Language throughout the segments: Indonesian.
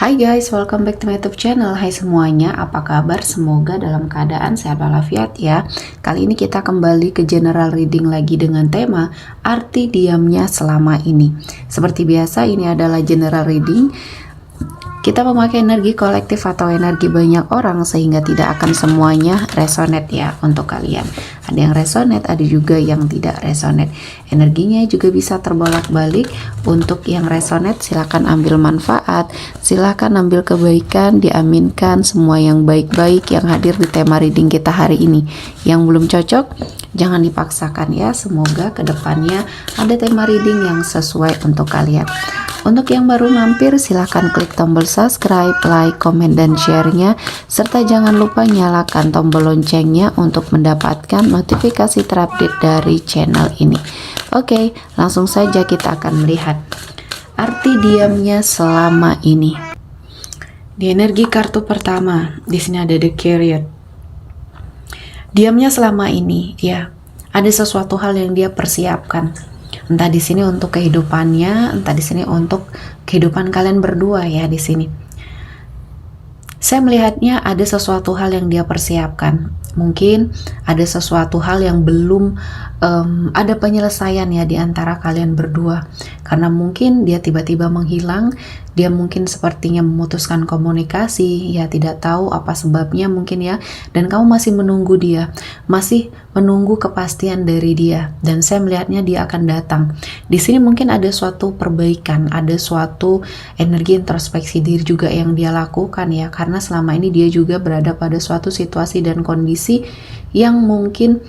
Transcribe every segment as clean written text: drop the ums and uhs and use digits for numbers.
Hai guys, welcome back to my YouTube channel. Hai semuanya, apa kabar? Semoga dalam keadaan sehat walafiat ya. Kali ini kita kembali ke general reading lagi dengan tema arti diamnya selama ini. Seperti biasa, ini adalah general reading. Kita memakai energi kolektif atau energi banyak orang sehingga tidak akan semuanya resonate ya untuk kalian. Ada yang resonate, ada juga yang tidak resonate. Energinya juga bisa terbolak-balik. Untuk yang resonate silakan ambil manfaat, silakan ambil kebaikan, diaminkan semua yang baik-baik yang hadir di tema reading kita hari ini. Yang belum cocok, jangan dipaksakan ya. Semoga kedepannya ada tema reading yang sesuai untuk kalian. Untuk yang baru mampir, silahkan klik tombol subscribe, like, komen, dan share-nya, serta jangan lupa nyalakan tombol loncengnya untuk mendapatkan notifikasi terupdate dari channel ini. Oke, langsung saja kita akan melihat arti diamnya selama ini. Di energi kartu pertama, di sini ada The Chariot. Diamnya selama ini, ya, ada sesuatu hal yang dia persiapkan. Entah di sini untuk kehidupannya, entah di sini untuk kehidupan kalian berdua ya di sini. Saya melihatnya ada sesuatu hal yang dia persiapkan. Mungkin ada sesuatu hal yang belum ada penyelesaian ya di antara kalian berdua. Karena mungkin dia tiba-tiba menghilang, dia mungkin sepertinya memutuskan komunikasi, ya tidak tahu apa sebabnya mungkin ya. Dan kamu masih menunggu dia, masih menunggu kepastian dari dia. Dan saya melihatnya dia akan datang. Di sini mungkin ada suatu perbaikan, ada suatu energi introspeksi diri juga yang dia lakukan ya. Karena selama ini dia juga berada pada suatu situasi dan kondisi yang mungkin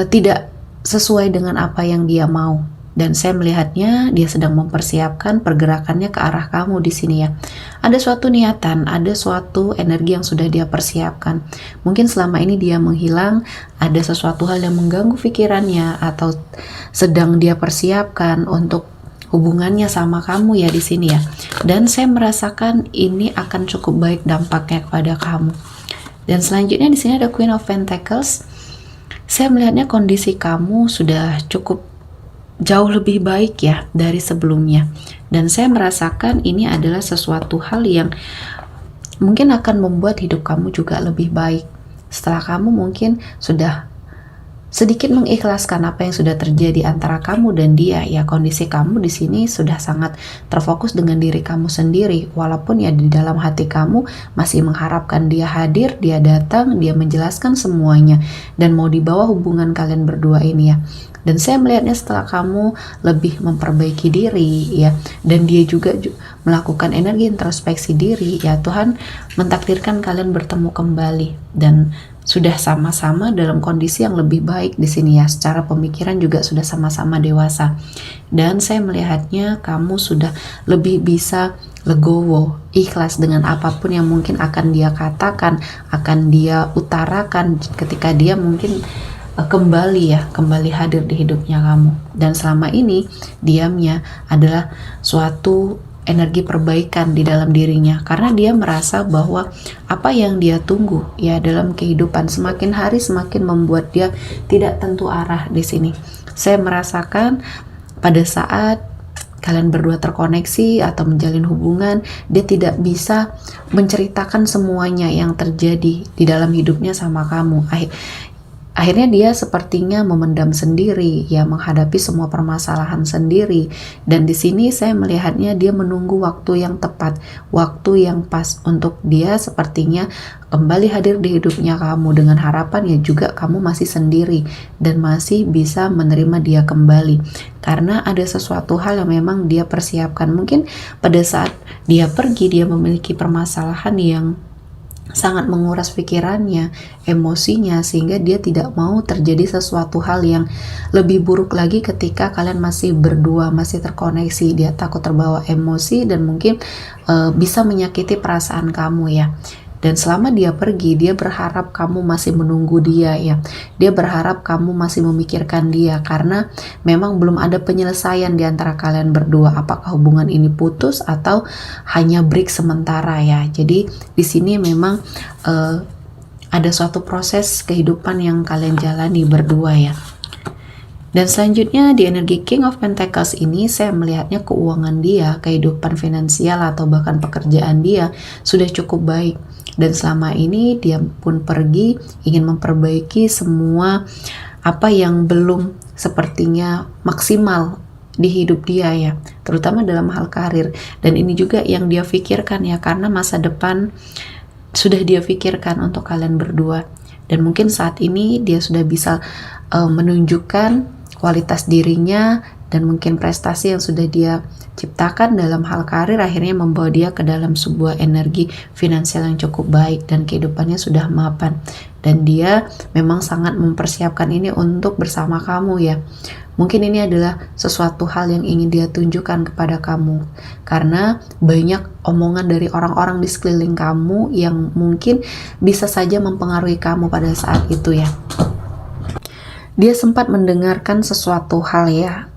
tidak sesuai dengan apa yang dia mau. Dan saya melihatnya dia sedang mempersiapkan pergerakannya ke arah kamu di sini ya. Ada suatu niatan, ada suatu energi yang sudah dia persiapkan. Mungkin selama ini dia menghilang, ada sesuatu hal yang mengganggu pikirannya atau sedang dia persiapkan untuk hubungannya sama kamu ya di sini ya. Dan saya merasakan ini akan cukup baik dampaknya kepada kamu. Dan selanjutnya di sini ada Queen of Pentacles. Saya melihatnya kondisi kamu sudah cukup jauh lebih baik ya dari sebelumnya. Dan saya merasakan ini adalah sesuatu hal yang mungkin akan membuat hidup kamu juga lebih baik. Setelah kamu mungkin sudah sedikit mengikhlaskan apa yang sudah terjadi antara kamu dan dia ya, kondisi kamu di sini sudah sangat terfokus dengan diri kamu sendiri, walaupun ya di dalam hati kamu masih mengharapkan dia hadir, dia datang, dia menjelaskan semuanya dan mau dibawa hubungan kalian berdua ini ya. Dan saya melihatnya setelah kamu lebih memperbaiki diri ya, dan dia juga melakukan energi introspeksi diri ya, Tuhan mentakdirkan kalian bertemu kembali dan sudah sama-sama dalam kondisi yang lebih baik di sini ya. Secara pemikiran juga sudah sama-sama dewasa. Dan saya melihatnya kamu sudah lebih bisa legowo, ikhlas dengan apapun yang mungkin akan dia katakan, akan dia utarakan ketika dia mungkin kembali hadir di hidupnya kamu. Dan selama ini diamnya adalah suatu energi perbaikan di dalam dirinya, karena dia merasa bahwa apa yang dia tunggu ya dalam kehidupan semakin hari semakin membuat dia tidak tentu arah di sini. Saya merasakan pada saat kalian berdua terkoneksi atau menjalin hubungan, dia tidak bisa menceritakan semuanya yang terjadi di dalam hidupnya sama kamu. Akhirnya dia sepertinya memendam sendiri, ya menghadapi semua permasalahan sendiri. Dan di sini saya melihatnya dia menunggu waktu yang tepat, waktu yang pas untuk dia sepertinya kembali hadir di hidupnya kamu dengan harapan ya juga kamu masih sendiri dan masih bisa menerima dia kembali. Karena ada sesuatu hal yang memang dia persiapkan. Mungkin pada saat dia pergi, dia memiliki permasalahan yang sangat menguras pikirannya, emosinya, sehingga dia tidak mau terjadi sesuatu hal yang lebih buruk lagi ketika kalian masih berdua, masih terkoneksi. Dia takut terbawa emosi dan mungkin bisa menyakiti perasaan kamu ya. Dan selama dia pergi, dia berharap kamu masih menunggu dia ya. Dia berharap kamu masih memikirkan dia karena memang belum ada penyelesaian di antara kalian berdua. Apakah hubungan ini putus atau hanya break sementara ya. Jadi di sini memang ada suatu proses kehidupan yang kalian jalani berdua ya. Dan selanjutnya di energi King of Pentacles ini saya melihatnya keuangan dia, kehidupan finansial atau bahkan pekerjaan dia sudah cukup baik. Dan selama ini dia pun pergi ingin memperbaiki semua apa yang belum sepertinya maksimal di hidup dia ya, terutama dalam hal karir. Dan ini juga yang dia pikirkan ya, karena masa depan sudah dia pikirkan untuk kalian berdua. Dan mungkin saat ini dia sudah bisa menunjukkan kualitas dirinya dan mungkin prestasi yang sudah dia ciptakan dalam hal karir akhirnya membawa dia ke dalam sebuah energi finansial yang cukup baik dan kehidupannya sudah mapan. Dan dia memang sangat mempersiapkan ini untuk bersama kamu ya. Mungkin ini adalah sesuatu hal yang ingin dia tunjukkan kepada kamu, karena banyak omongan dari orang-orang di sekeliling kamu yang mungkin bisa saja mempengaruhi kamu pada saat itu ya. Dia sempat mendengarkan sesuatu hal ya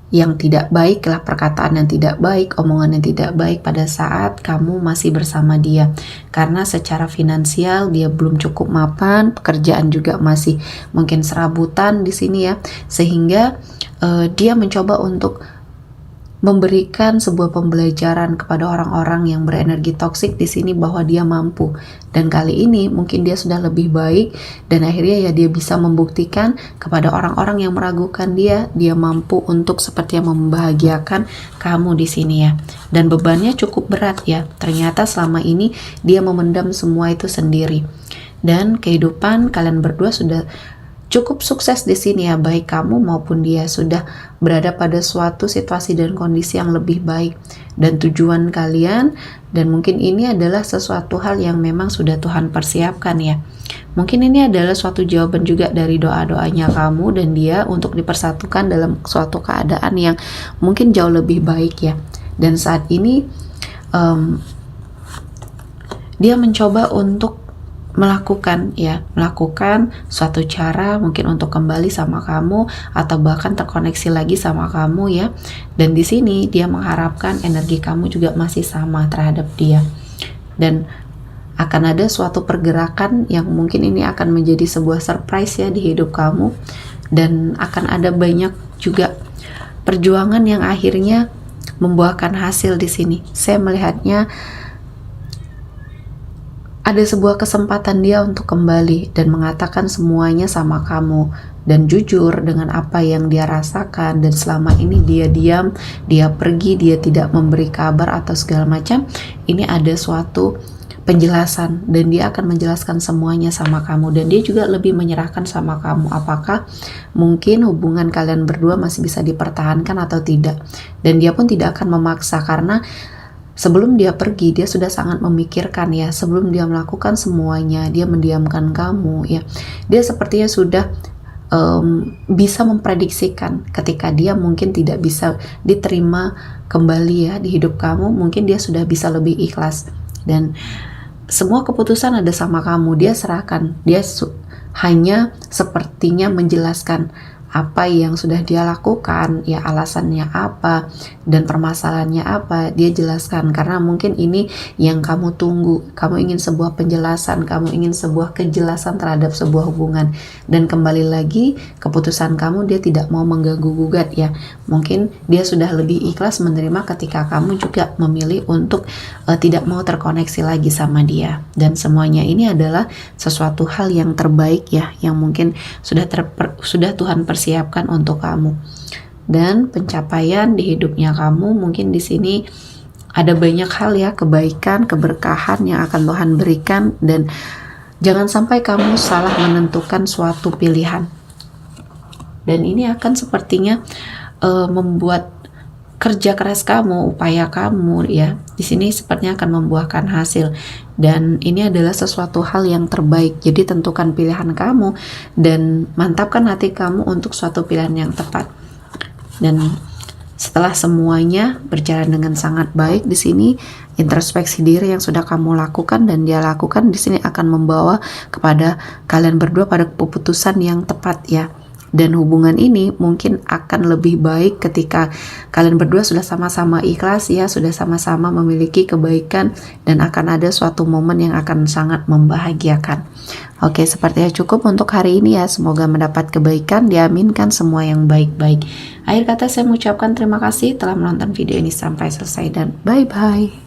yang tidak baik lah, perkataan yang tidak baik, omongan yang tidak baik pada saat kamu masih bersama dia. Karena secara finansial dia belum cukup mapan, pekerjaan juga masih mungkin serabutan di sini ya. Sehingga dia mencoba untuk memberikan sebuah pembelajaran kepada orang-orang yang berenergi toksik di sini bahwa dia mampu. Dan kali ini mungkin dia sudah lebih baik dan akhirnya ya dia bisa membuktikan kepada orang-orang yang meragukan dia mampu untuk seperti yang membahagiakan kamu di sini ya. Dan bebannya cukup berat ya. Ternyata selama ini dia memendam semua itu sendiri. Dan kehidupan kalian berdua sudah cukup sukses di sini ya, baik kamu maupun dia sudah berada pada suatu situasi dan kondisi yang lebih baik dan tujuan kalian, dan mungkin ini adalah sesuatu hal yang memang sudah Tuhan persiapkan ya. Mungkin ini adalah suatu jawaban juga dari doa-doanya kamu dan dia untuk dipersatukan dalam suatu keadaan yang mungkin jauh lebih baik ya. Dan saat ini dia mencoba untuk melakukan suatu cara mungkin untuk kembali sama kamu atau bahkan terkoneksi lagi sama kamu ya. Dan di sini dia mengharapkan energi kamu juga masih sama terhadap dia. Dan akan ada suatu pergerakan yang mungkin ini akan menjadi sebuah surprise ya di hidup kamu, dan akan ada banyak juga perjuangan yang akhirnya membuahkan hasil di sini. Saya melihatnya ada sebuah kesempatan dia untuk kembali dan mengatakan semuanya sama kamu dan jujur dengan apa yang dia rasakan. Dan selama ini dia diam, dia pergi, dia tidak memberi kabar atau segala macam. Ini ada suatu penjelasan dan dia akan menjelaskan semuanya sama kamu, dan dia juga lebih menyerahkan sama kamu apakah mungkin hubungan kalian berdua masih bisa dipertahankan atau tidak. Dan dia pun tidak akan memaksa, karena sebelum dia pergi, dia sudah sangat memikirkan ya. Sebelum dia melakukan semuanya, dia mendiamkan kamu ya. Dia sepertinya sudah bisa memprediksikan ketika dia mungkin tidak bisa diterima kembali ya di hidup kamu. Mungkin dia sudah bisa lebih ikhlas. Dan semua keputusan ada sama kamu. Dia serahkan. Dia hanya sepertinya menjelaskan apa yang sudah dia lakukan, ya alasannya apa dan permasalahannya apa, dia jelaskan. Karena mungkin ini yang kamu tunggu, kamu ingin sebuah penjelasan, kamu ingin sebuah kejelasan terhadap sebuah hubungan. Dan kembali lagi, keputusan kamu dia tidak mau mengganggu-gugat ya. Mungkin dia sudah lebih ikhlas menerima ketika kamu juga memilih untuk tidak mau terkoneksi lagi sama dia. Dan semuanya ini adalah sesuatu hal yang terbaik ya, yang mungkin sudah Tuhan persiapkan untuk kamu. Dan pencapaian di hidupnya kamu mungkin di sini ada banyak hal ya, kebaikan, keberkahan yang akan Tuhan berikan. Dan jangan sampai kamu salah menentukan suatu pilihan. Dan ini akan sepertinya membuat kerja keras kamu, upaya kamu ya, di sini sepertinya akan membuahkan hasil. Dan ini adalah sesuatu hal yang terbaik. Jadi tentukan pilihan kamu dan mantapkan hati kamu untuk suatu pilihan yang tepat. Dan setelah semuanya berjalan dengan sangat baik di sini, introspeksi diri yang sudah kamu lakukan dan dia lakukan di sini akan membawa kepada kalian berdua pada keputusan yang tepat ya. Dan hubungan ini mungkin akan lebih baik ketika kalian berdua sudah sama-sama ikhlas ya, sudah sama-sama memiliki kebaikan, dan akan ada suatu momen yang akan sangat membahagiakan. Oke, sepertinya cukup untuk hari ini ya. Semoga mendapat kebaikan, diaminkan semua yang baik-baik. Akhir kata saya mengucapkan terima kasih telah menonton video ini sampai selesai, dan bye-bye.